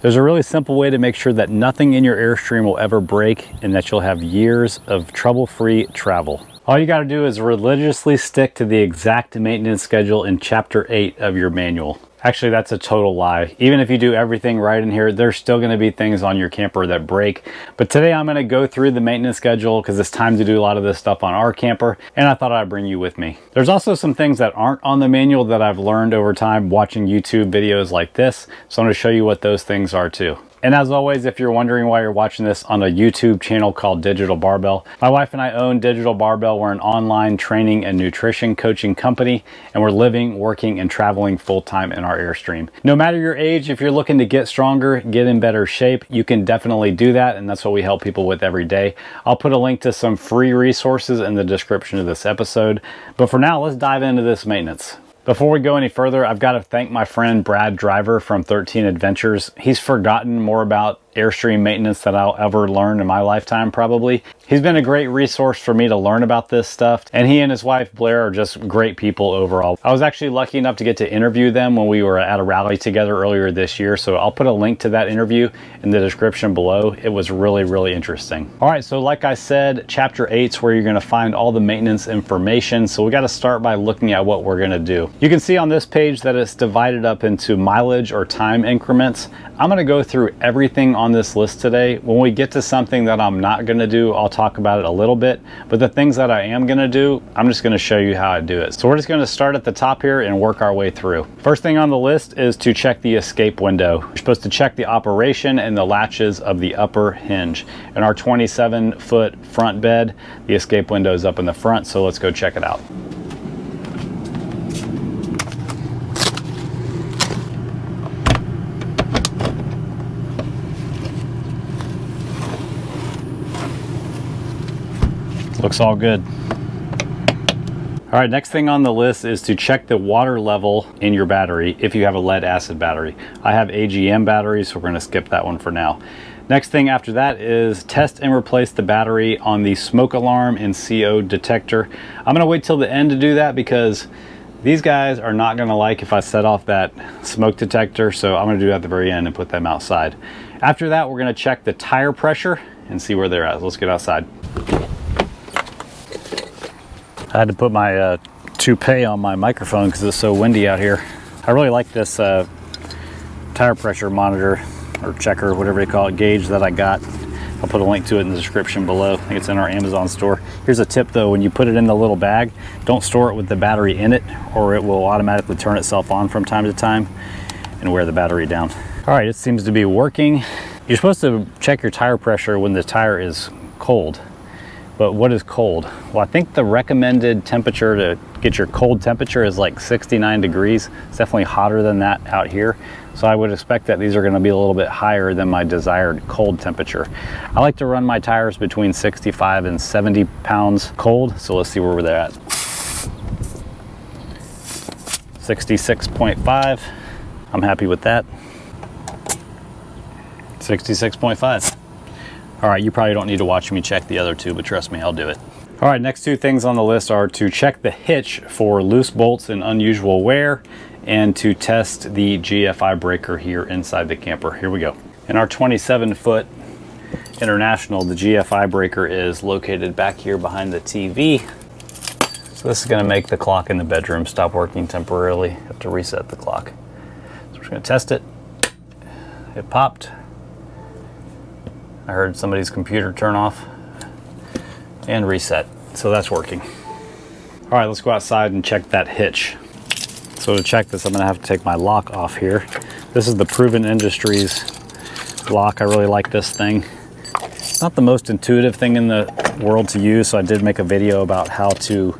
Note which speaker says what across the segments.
Speaker 1: There's a really simple way to make sure that nothing in your Airstream will ever break and that you'll have years of trouble-free travel. All you got to do is religiously stick to the exact maintenance schedule in Chapter 8 of your manual. Actually, that's a total lie. Even if you do everything right in here, there's still going to be things on your camper that break. But today I'm going to go through the maintenance schedule because it's time to do a lot of this stuff on our camper, and I thought I'd bring you with me. There's also some things that aren't on the manual that I've learned over time watching YouTube videos like this, so I'm going to show you what those things are too. And as always, if you're wondering why you're watching this on a YouTube channel called Digital Barbell, my wife and I own Digital Barbell. We're an online training and nutrition coaching company, and we're living, working, and traveling full-time in our Airstream. No matter your age, if you're looking to get stronger, get in better shape, you can definitely do that, and that's what we help people with every day. I'll put a link to some free resources in the description of this episode. But for now, let's dive into this maintenance. Before we go any further, I've got to thank my friend Brad Driver from 13 Adventures. He's forgotten more about Airstream maintenance than I'll ever learn in my lifetime, probably. He's been a great resource for me to learn about this stuff, and he and his wife Blair are just great people overall. I was actually lucky enough to get to interview them when we were at a rally together earlier this year, so I'll put a link to that interview in the description below. It was really, really interesting. All right, so like I said, Chapter 8 is where you're going to find all the maintenance information, so we got to start by looking at what we're going to do. You can see on this page that it's divided up into mileage or time increments. I'm going to go through everything on this list today. When we get to something that I'm not going to do, I'll talk about it a little bit, but the things that I am going to do, I'm just going to show you how I do it. So we're just going to start at the top here and work our way through. First thing on the list is to check the escape window. You're supposed to check the operation and the latches of the upper hinge. In our 27-foot front bed, the escape window is up in the front, so let's go check it out. Looks all good. All right, next thing on the list is to check the water level in your battery if you have a lead acid battery. I have AGM batteries, so we're going to skip that one for now. Next thing after that is test and replace the battery on the smoke alarm and CO detector. I'm going to wait till the end to do that because these guys are not going to like if I set off that smoke detector, so I'm going to do that at the very end and put them outside. After that, we're going to check the tire pressure and see where they're at. Let's get outside. I had to put my toupee on my microphone because it's so windy out here. I really like this tire pressure monitor or checker, whatever they call it, gauge that I got. I'll put a link to it in the description below. I think it's in our Amazon store. Here's a tip though, when you put it in the little bag, don't store it with the battery in it or it will automatically turn itself on from time to time and wear the battery down. All right, it seems to be working. You're supposed to check your tire pressure when the tire is cold. But what is cold? Well, I think the recommended temperature to get your cold temperature is like 69 degrees. It's definitely hotter than that out here. So I would expect that these are going to be a little bit higher than my desired cold temperature. I like to run my tires between 65 and 70 pounds cold. So let's see where they're at. 66.5. I'm happy with that. 66.5. All right, you probably don't need to watch me check the other two, but trust me, I'll do it. All right, next two things on the list are to check the hitch for loose bolts and unusual wear and to test the GFI breaker here inside the camper. Here we go. In our 27-foot International, the GFI breaker is located back here behind the TV. So this is gonna make the clock in the bedroom stop working temporarily. Have to reset the clock. So we're just gonna test it. It popped. I heard somebody's computer turn off and reset. So that's working. All right, let's go outside and check that hitch. So to check this, I'm gonna have to take my lock off here. This is the Proven Industries lock. I really like this thing. It's not the most intuitive thing in the world to use, so I did make a video about how to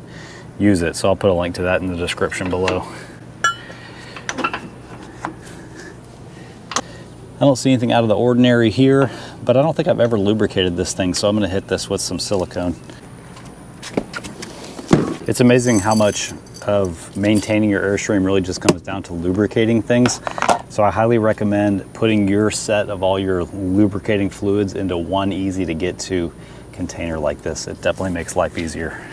Speaker 1: use it. So I'll put a link to that in the description below. I don't see anything out of the ordinary here, but I don't think I've ever lubricated this thing, so I'm gonna hit this with some silicone. It's amazing how much of maintaining your Airstream really just comes down to lubricating things. So I highly recommend putting your set of all your lubricating fluids into one easy to get to container like this. It definitely makes life easier.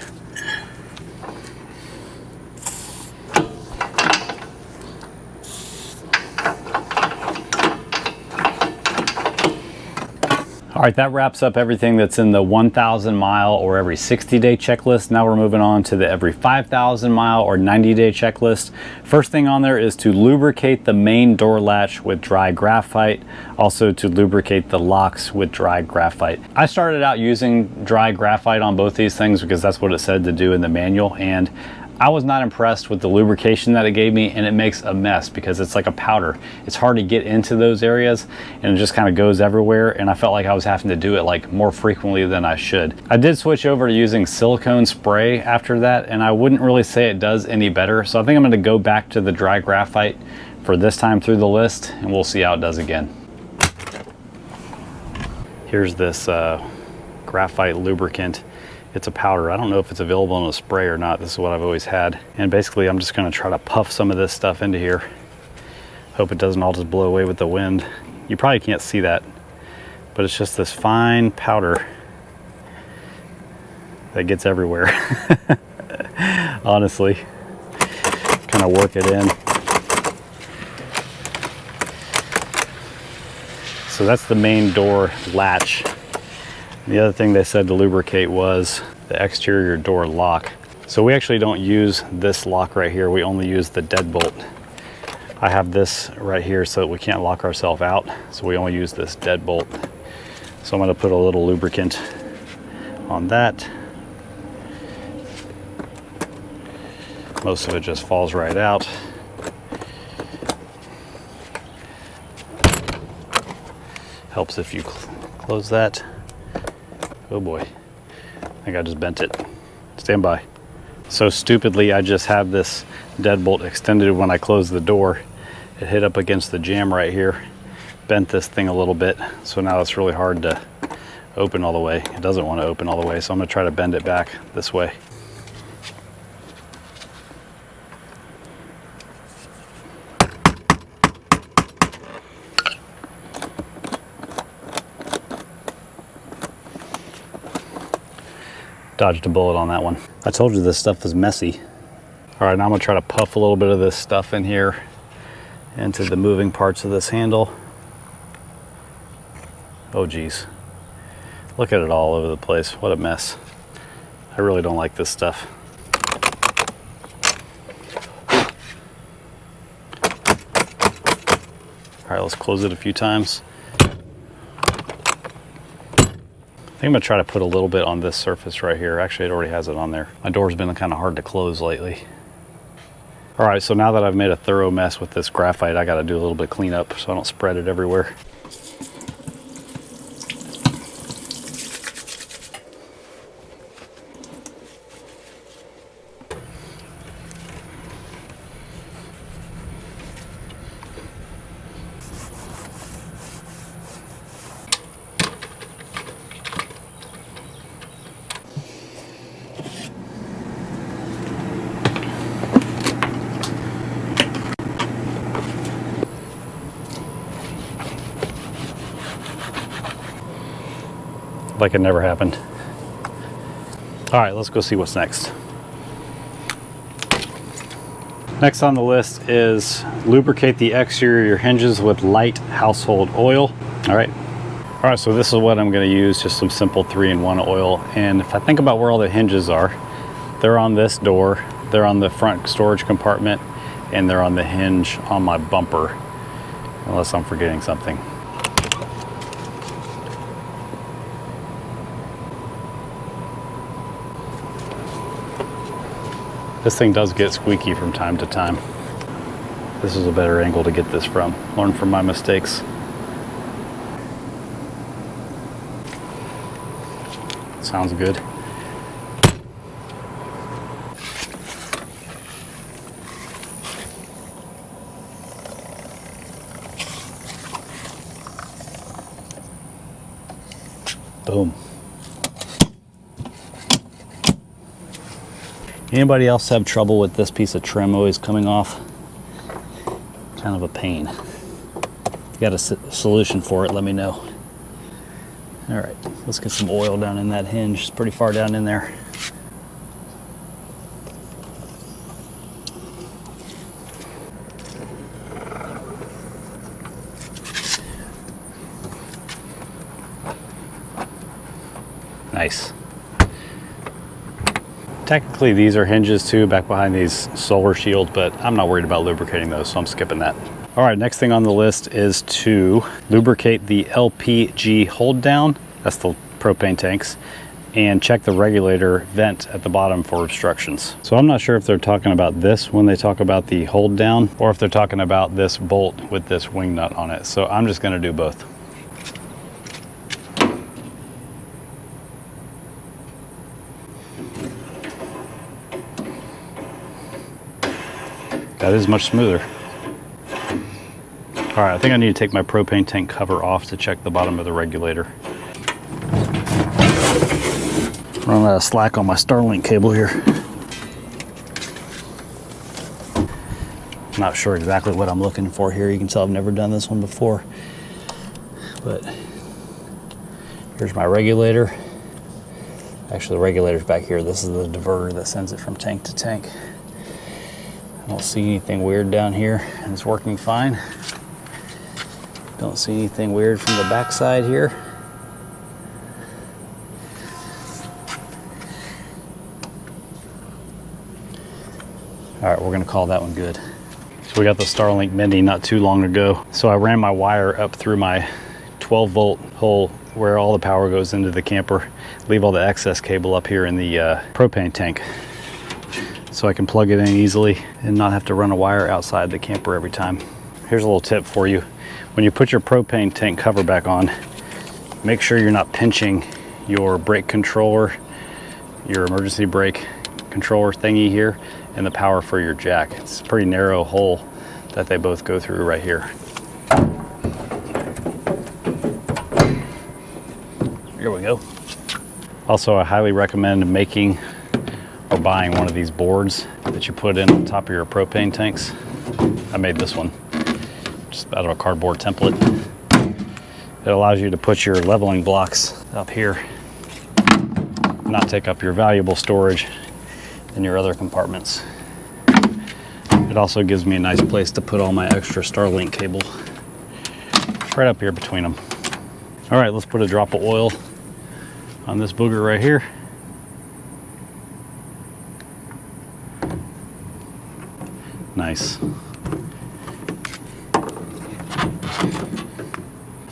Speaker 1: All right, that wraps up everything that's in the 1,000 mile or every 60-day checklist. Now we're moving on to the every 5,000 mile or 90-day checklist. First thing on there is to lubricate the main door latch with dry graphite, also to lubricate the locks with dry graphite. I started out using dry graphite on both these things because that's what it said to do in the manual, and I was not impressed with the lubrication that it gave me, and it makes a mess because it's like a powder. It's hard to get into those areas and it just kind of goes everywhere, and I felt like I was having to do it like more frequently than I should. I did switch over to using silicone spray after that, and I wouldn't really say it does any better. So I think I'm going to go back to the dry graphite for this time through the list, and we'll see how it does again. Here's this graphite lubricant. It's a powder. I don't know if it's available in a spray or not. This is what I've always had. And basically I'm just gonna try to puff some of this stuff into here. Hope it doesn't all just blow away with the wind. You probably can't see that, but it's just this fine powder that gets everywhere. Honestly, kind of work it in. So that's the main door latch. The other thing they said to lubricate was the exterior door lock. So we actually don't use this lock right here. We only use the deadbolt. I have this right here so that we can't lock ourselves out. So we only use this deadbolt. So I'm going to put a little lubricant on that. Most of it just falls right out. Helps if you close that. Oh boy, I think I just bent it. Stand by. So stupidly, I just have this deadbolt extended when I closed the door. It hit up against the jamb right here, bent this thing a little bit. So now it's really hard to open all the way. It doesn't want to open all the way, so I'm gonna try to bend it back this way. Dodged a bullet on that one. I told you this stuff is messy. All right, now I'm gonna try to puff a little bit of this stuff in here into the moving parts of this handle. Oh geez. Look at it all over the place. What a mess. I really don't like this stuff. All right, let's close it a few times. I think I'm gonna try to put a little bit on this surface right here. Actually, it already has it on there. My door's been kind of hard to close lately. All right, so now that I've made a thorough mess with this graphite, I gotta do a little bit of cleanup so I don't spread it everywhere. Like it never happened. All right, let's go see what's next. Next on the list is lubricate the exterior hinges with light household oil. All right, so this is what I'm gonna use, just some simple 3-in-1 oil. And if I think about where all the hinges are, they're on this door, they're on the front storage compartment, and they're on the hinge on my bumper, unless I'm forgetting something. This thing does get squeaky from time to time. This is a better angle to get this from. Learn from my mistakes. Sounds good. Boom. Anybody else have trouble with this piece of trim always coming off? Kind of a pain. If you got a solution for it, let me know. All right, let's get some oil down in that hinge. It's pretty far down in there. Nice. Technically these are hinges too, back behind these solar shields, but I'm not worried about lubricating those, so I'm skipping that. All right, next thing on the list is to lubricate the LPG hold down, that's the propane tanks, and check the regulator vent at the bottom for obstructions. So I'm not sure if they're talking about this when they talk about the hold down, or if they're talking about this bolt with this wing nut on it. So I'm just gonna do both. That is much smoother. All right, I think I need to take my propane tank cover off to check the bottom of the regulator. Running out of slack on my Starlink cable here. Not sure exactly what I'm looking for here. You can tell I've never done this one before. But here's my regulator. Actually, the regulator's back here. This is the diverter that sends it from tank to tank. I don't see anything weird down here, and it's working fine. Don't see anything weird from the back side here. All right, we're gonna call that one good. So we got the Starlink Mini not too long ago. So I ran my wire up through my 12-volt hole where all the power goes into the camper, leave all the excess cable up here in the propane tank, so I can plug it in easily and not have to run a wire outside the camper every time. Here's a little tip for you. When you put your propane tank cover back on, make sure you're not pinching your brake controller, your emergency brake controller thingy here, and the power for your jack. It's a pretty narrow hole that they both go through right here. Here we go. Also, I highly recommend making or buying one of these boards that you put in on top of your propane tanks. I made this one just out of a cardboard template. It allows you to put your leveling blocks up here, not take up your valuable storage in your other compartments. It also gives me a nice place to put all my extra Starlink cable right up here between them. All right, let's put a drop of oil on this booger right here. Nice.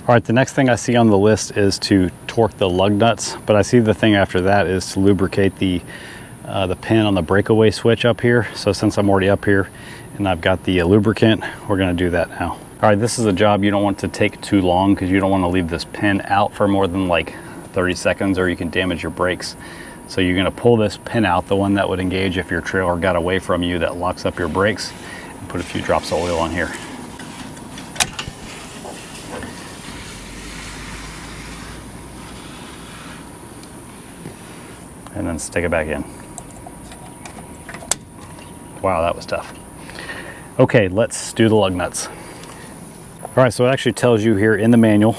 Speaker 1: All right, the next thing I see on the list is to torque the lug nuts, but I see the thing after that is to lubricate the pin on the breakaway switch up here. So since I'm already up here and I've got the lubricant, we're gonna do that now. All right, this is a job you don't want to take too long because you don't want to leave this pin out for more than like 30 seconds or you can damage your brakes. So you're gonna pull this pin out, the one that would engage if your trailer got away from you that locks up your brakes, and put a few drops of oil on here. And then stick it back in. Wow, that was tough. Okay, let's do the lug nuts. All right, so it actually tells you here in the manual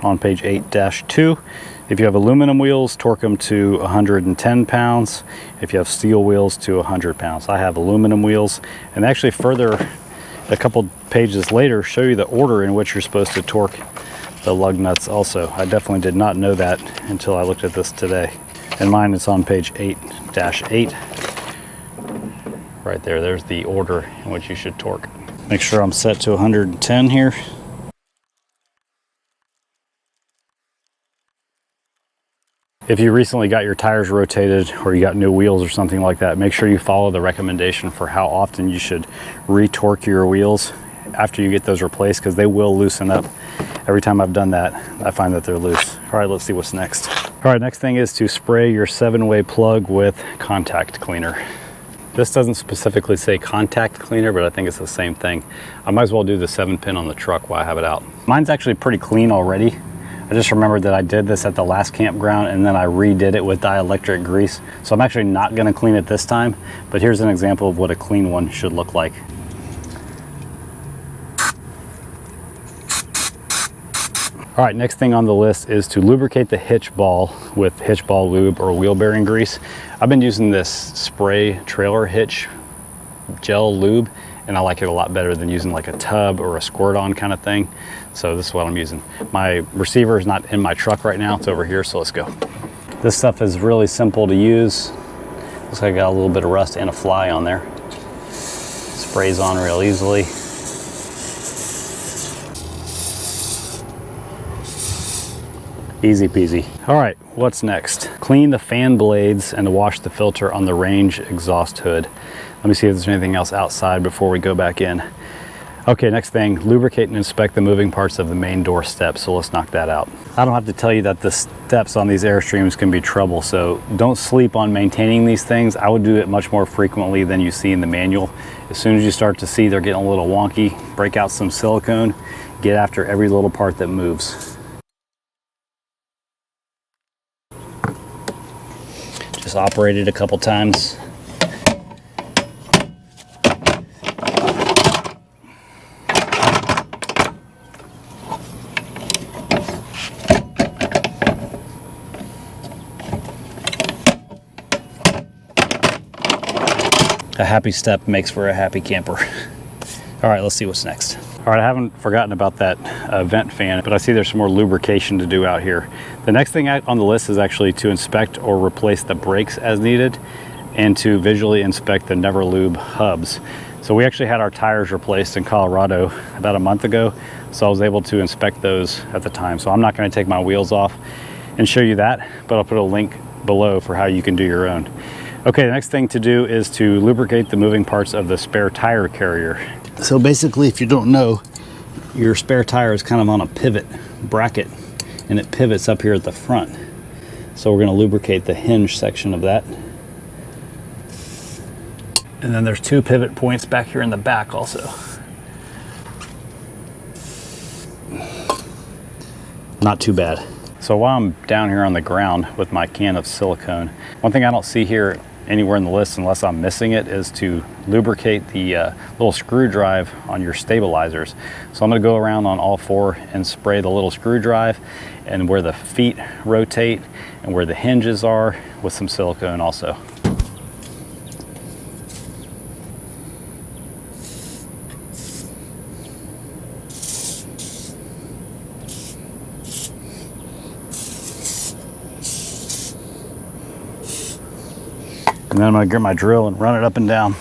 Speaker 1: on page 8-2, if you have aluminum wheels, torque them to 110 pounds. If you have steel wheels, to 100 pounds. I have aluminum wheels, and actually further, a couple pages later, show you the order in which you're supposed to torque the lug nuts also. I definitely did not know that until I looked at this today. And mine is on page 8-8. Right there, there's the order in which you should torque. Make sure I'm set to 110 here. If you recently got your tires rotated or you got new wheels or something like that, make sure you follow the recommendation for how often you should re-torque your wheels after you get those replaced, because they will loosen up. Every time I've done that, I find that they're loose. All right, let's see what's next. All right, next thing is to spray your 7-way plug with contact cleaner. This doesn't specifically say contact cleaner, but I think it's the same thing. I might as well do the 7-pin on the truck while I have it out. Mine's actually pretty clean already. I just remembered that I did this at the last campground and then I redid it with dielectric grease. So I'm actually not gonna clean it this time, but here's an example of what a clean one should look like. All right, next thing on the list is to lubricate the hitch ball with hitch ball lube or wheel bearing grease. I've been using this spray trailer hitch gel lube, and I like it a lot better than using like a tub or a squirt on kind of thing. So this is what I'm using. My receiver is not in my truck right now, it's over here, so let's go. This stuff is really simple to use. Looks like I got a little bit of rust and a fly on there. Sprays on real easily. Easy peasy. All right, what's next? Clean the fan blades and wash the filter on the range exhaust hood. Let me see if there's anything else outside before we go back in. Okay, next thing, lubricate and inspect the moving parts of the main door steps. So let's knock that out. I don't have to tell you that the steps on these Airstreams can be trouble, so don't sleep on maintaining these things. I would do it much more frequently than you see in the manual. As soon as you start to see they're getting a little wonky, break out some silicone, get after every little part that moves. Just operate it a couple times. A happy step makes for a happy camper. All right, let's see what's next. All right, I haven't forgotten about that vent fan, but I see there's some more lubrication to do out here. The next thing on the list is actually to inspect or replace the brakes as needed and to visually inspect the Never Lube hubs. So we actually had our tires replaced in Colorado about a month ago, so I was able to inspect those at the time. So I'm not gonna take my wheels off and show you that, but I'll put a link below for how you can do your own. Okay, the next thing to do is to lubricate the moving parts of the spare tire carrier. So basically, if you don't know, your spare tire is kind of on a pivot bracket and it pivots up here at the front. So we're gonna lubricate the hinge section of that. And then there's two pivot points back here in the back also. Not too bad. So while I'm down here on the ground with my can of silicone, one thing I don't see here anywhere in the list unless I'm missing it is to lubricate the little screw drive on your stabilizers. So I'm going to go around on all four and spray the little screw drive and where the feet rotate and where the hinges are with some silicone also. And then I'm gonna get my drill and run it up and down.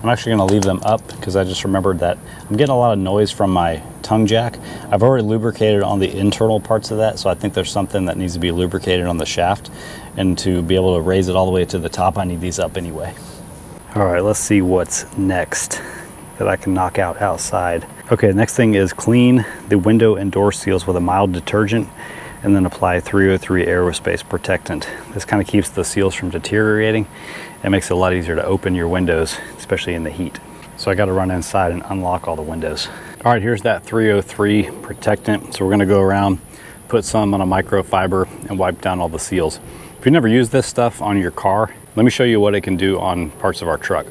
Speaker 1: I'm actually gonna leave them up because I just remembered that I'm getting a lot of noise from my tongue jack. I've already lubricated on the internal parts of that, so I think there's something that needs to be lubricated on the shaft. And to be able to raise it all the way to the top, I need these up anyway. All right, let's see what's next that I can knock out outside. Okay, the next thing is clean the window and door seals with a mild detergent and then apply 303 aerospace protectant. This kind of keeps the seals from deteriorating and makes it a lot easier to open your windows, especially in the heat. So I got to run inside and unlock all the windows. All right, here's that 303 protectant. So we're going to go around, put some on a microfiber and wipe down all the seals. If you've never used this stuff on your car, let me show you what it can do on parts of our truck.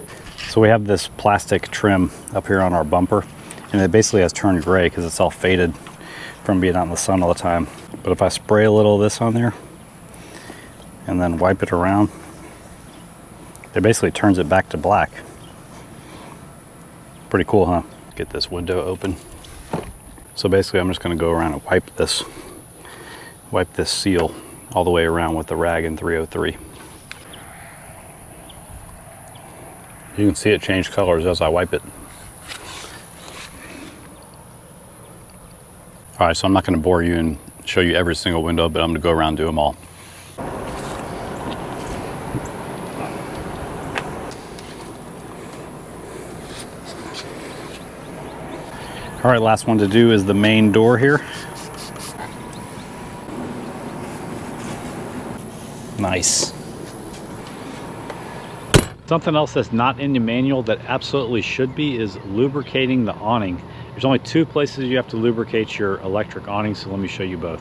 Speaker 1: So we have this plastic trim up here on our bumper, and it basically has turned gray because it's all faded from being out in the sun all the time. But if I spray a little of this on there and then wipe it around, it basically turns it back to black. Pretty cool, huh? Get this window open. So basically I'm just gonna go around and wipe this seal all the way around with the rag in 303. You can see it change colors as I wipe it. All right, so I'm not going to bore you and show you every single window, but I'm going to go around and do them all. All right, last one to do is the main door here. Nice. Something else that's not in the manual that absolutely should be is lubricating the awning. There's only two places you have to lubricate your electric awning, so let me show you both.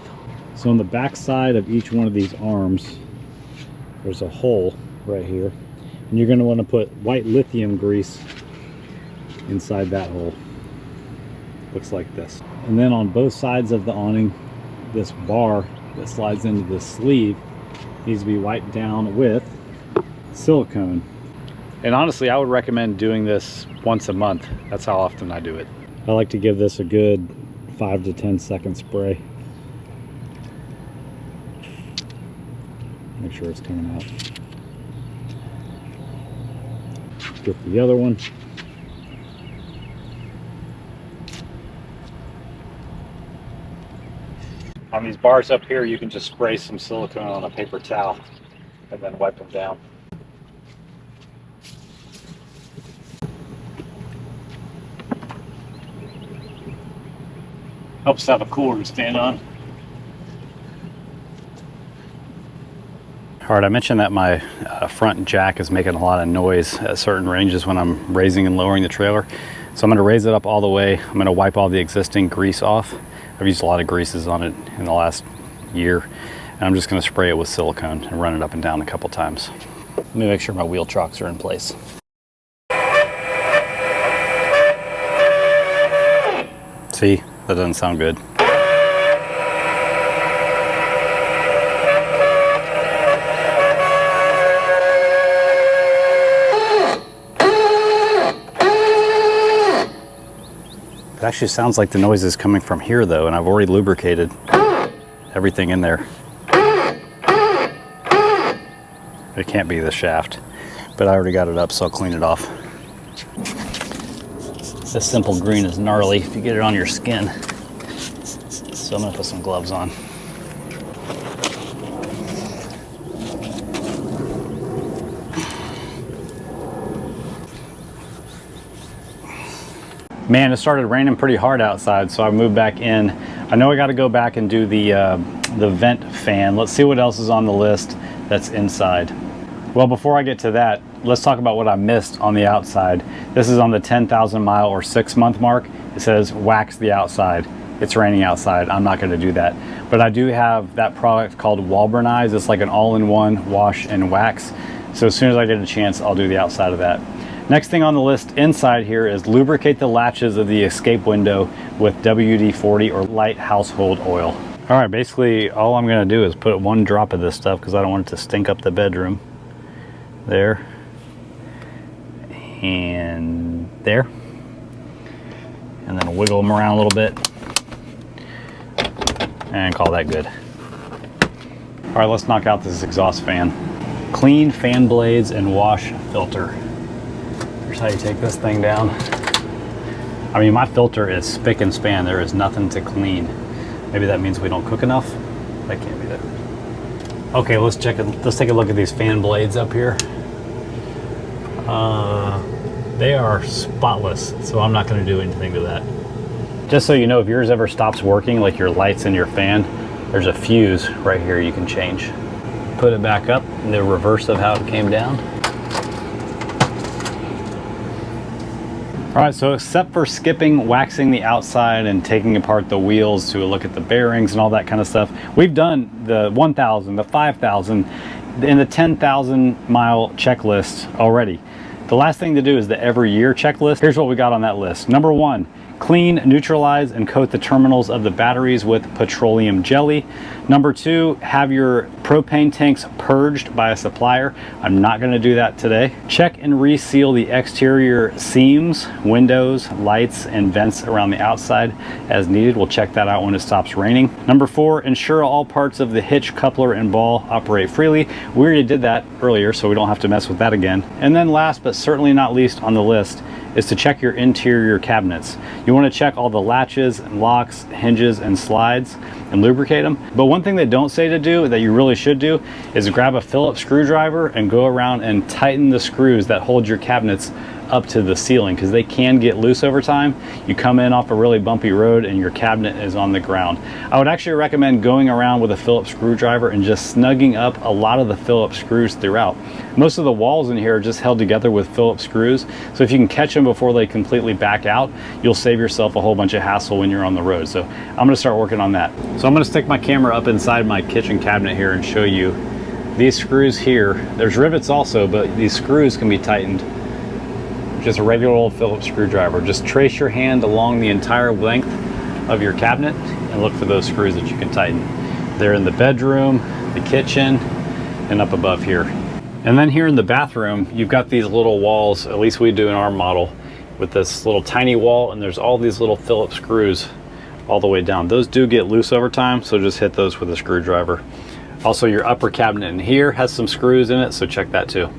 Speaker 1: So on the back side of each one of these arms, there's a hole right here. And you're gonna wanna put white lithium grease inside that hole. Looks like this. And then on both sides of the awning, this bar that slides into the sleeve needs to be wiped down with silicone. And honestly, I would recommend doing this once a month. That's how often I do it. I like to give this a good 5 to 10 second spray. Make sure it's coming out. Get the other one. On these bars up here, you can just spray some silicone on a paper towel and then wipe them down. Helps have a cooler to stand on. All right, I mentioned that my front jack is making a lot of noise at certain ranges when I'm raising and lowering the trailer. So I'm going to raise it up all the way. I'm going to wipe all the existing grease off. I've used a lot of greases on it in the last year. And I'm just going to spray it with silicone and run it up and down a couple times. Let me make sure my wheel chocks are in place. See, that doesn't sound good. It actually sounds like the noise is coming from here though, and I've already lubricated everything in there. It can't be the shaft, but I already got it up, so I'll clean it off. This simple green is gnarly if you get it on your skin. So I'm gonna put some gloves on. Man, it started raining pretty hard outside, so I moved back in. I know I got to go back and do the vent fan. Let's see what else is on the list that's inside. Well, before I get to that, let's talk about what I missed on the outside. This is on the 10,000 mile or 6-month mark. It says wax the outside. It's raining outside. I'm not going to do that. But I do have that product called Walburnize. It's like an all-in-one wash and wax. So as soon as I get a chance, I'll do the outside of that. Next thing on the list inside here is lubricate the latches of the escape window with WD-40 or light household oil. All right, basically all I'm gonna do is put 1 drop of this stuff because I don't want it to stink up the bedroom. There. And there. And then wiggle them around a little bit. And call that good. All right, let's knock out this exhaust fan. Clean fan blades and wash filter. Here's how you take this thing down. I mean, my filter is spick and span. There is nothing to clean. Maybe that means we don't cook enough. That can't be that. Okay, let's check it. Let's take a look at these fan blades up here. They are spotless, so I'm not going to do anything to that. Just so you know, if yours ever stops working, like your lights and your fan, there's a fuse right here you can change. Put it back up in the reverse of how it came down. All right, so except for skipping waxing the outside and taking apart the wheels to look at the bearings and all that kind of stuff, we've done the 1,000, the 5,000, and the 10,000 mile checklist already. The last thing to do is the every year checklist. Here's what we got on that list. Number 1, clean, neutralize, and coat the terminals of the batteries with petroleum jelly. Number 2, have your propane tanks purged by a supplier. I'm not going to do that today. Check and reseal the exterior seams, windows, lights, and vents around the outside as needed. We'll check that out when it stops raining. Number 4, ensure all parts of the hitch, coupler, and ball operate freely. We already did that earlier, so we don't have to mess with that again. And then last but certainly not least on the list is to check your interior cabinets. You want to check all the latches and locks, hinges, and slides and lubricate them. But one thing they don't say to do that you really should do is grab a Phillips screwdriver and go around and tighten the screws that hold your cabinets up to the ceiling, because they can get loose over time. You come in off a really bumpy road and your cabinet is on the ground. I would actually recommend going around with a Phillips screwdriver and just snugging up a lot of the Phillips screws throughout. Most of the walls in here are just held together with Phillips screws, so if you can catch them before they completely back out, you'll save yourself a whole bunch of hassle when you're on the road. So I'm going to start working on that. So I'm going to stick my camera up inside my kitchen cabinet here and show you these screws here. There's rivets also, but these screws can be tightened. Just a regular old Phillips screwdriver. Just trace your hand along the entire length of your cabinet and look for those screws that you can tighten. They're in the bedroom, the kitchen, and up above here. And then here in the bathroom, you've got these little walls, at least we do in our model, with this little tiny wall, and there's all these little Phillips screws all the way down. Those do get loose over time, so just hit those with a screwdriver. Also, your upper cabinet in here has some screws in it, so check that too.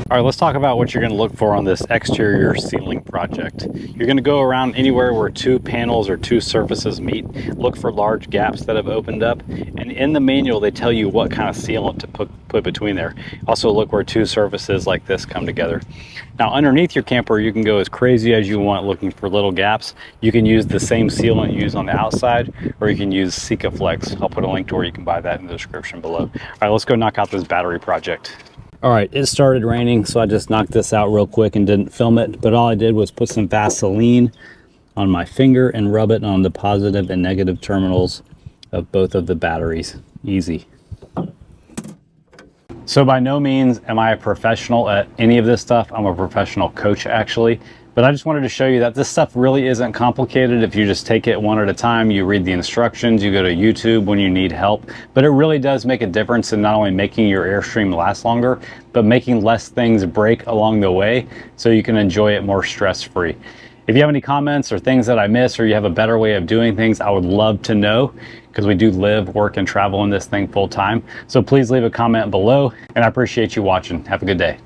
Speaker 1: All right, let's talk about what you're going to look for on this exterior ceiling project. You're going to go around anywhere where two panels or two surfaces meet. Look for large gaps that have opened up. And in the manual, they tell you what kind of sealant to put between there. Also look where two surfaces like this come together. Now underneath your camper, you can go as crazy as you want looking for little gaps. You can use the same sealant you use on the outside, or you can use Sikaflex. I'll put a link to where you can buy that in the description below. All right, let's go knock out this battery project. All right, it started raining, so I just knocked this out real quick and didn't film it, but all I did was put some Vaseline on my finger and rub it on the positive and negative terminals of both of the batteries. Easy. So by no means am I a professional at any of this stuff. I'm a professional coach actually, but I just wanted to show you that this stuff really isn't complicated. If you just take it one at a time, you read the instructions, you go to YouTube when you need help, but it really does make a difference in not only making your Airstream last longer, but making less things break along the way so you can enjoy it more stress-free. If you have any comments or things that I missed, or you have a better way of doing things, I would love to know, because we do live, work, and travel in this thing full time. So please leave a comment below, and I appreciate you watching. Have a good day.